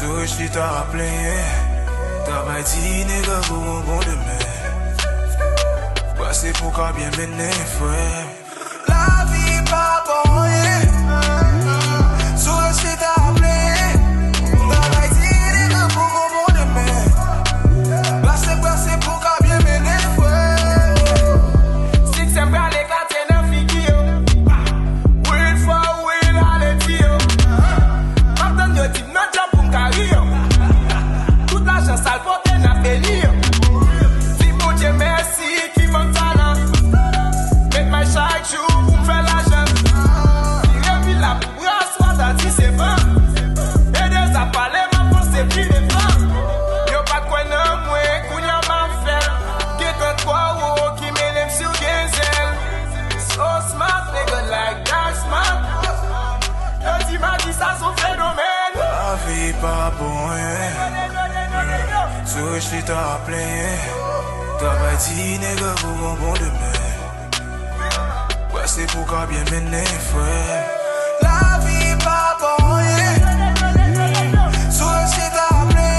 So je t'ai appelé, t'avais dit nègre pour un bon demain. Passez pour qu'à bien mener, frère. La vie pas bon, so je t'ai appelé, t'avais dit nègre pour un bon demain. Passez pour qu'à bien mener, frère. Si c'est pas l'éclater dans figure, will for will aller dire. Maintenant yo type non job pour carrière. Toute l'argent sale porté n'a fait lire. Dis mon Dieu merci qui m'en talent. Make my chaque jour pour me faire l'argent. Tire puis la brasse soit t'as dit c'est bon. Et des a parlé ma pensée plus de temps. Yo pas quoi non moi kounya m'a fait. Get on quoi qui m'élève sur Genzel. So smart nigga like that smart. Yo dis m'a dit ça son phénomène. La vie pas bon, so je t'ai appelé, t'avais dit nègre pour un bon demain. Passez pour qu'à bien mener, frère. La vie pas bon, so je t'ai appelé,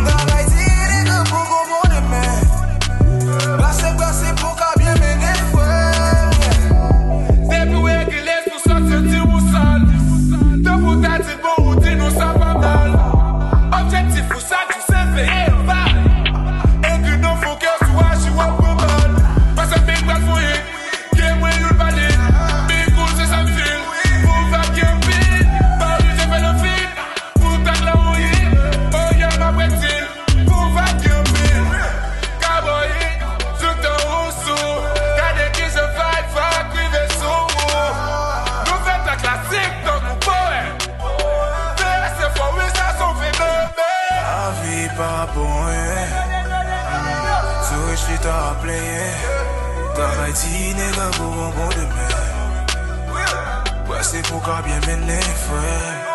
t'avais dit nègre pour un bon demain. Passez pour qu'à bien mener, frère. C'est pour réguler pour sortir du sale. De pour tâter bon routine nous ça pas mal. Objectif pour ça tu sais faire va. Et que non faut que soit je vois pas mal. Parce que big bad for it. Game where you valid. Big cool c'est ça me feel. Pour faire game beat. Paris j'ai fait le film. Pour tâter la rouille. Oh yeah ma brettine. Pour faire game beat. Cowboy. Sur ton rousseau. Regardez qui se fight. Fuck privé sous. Nous faites la classique donc vous pouvez. C'est fort oui ça son phénomène. La vie pas bon, so je t'ai appelé, t'avais dit nègre pour un bon demain. Passez pour qu'à bien mener, frère.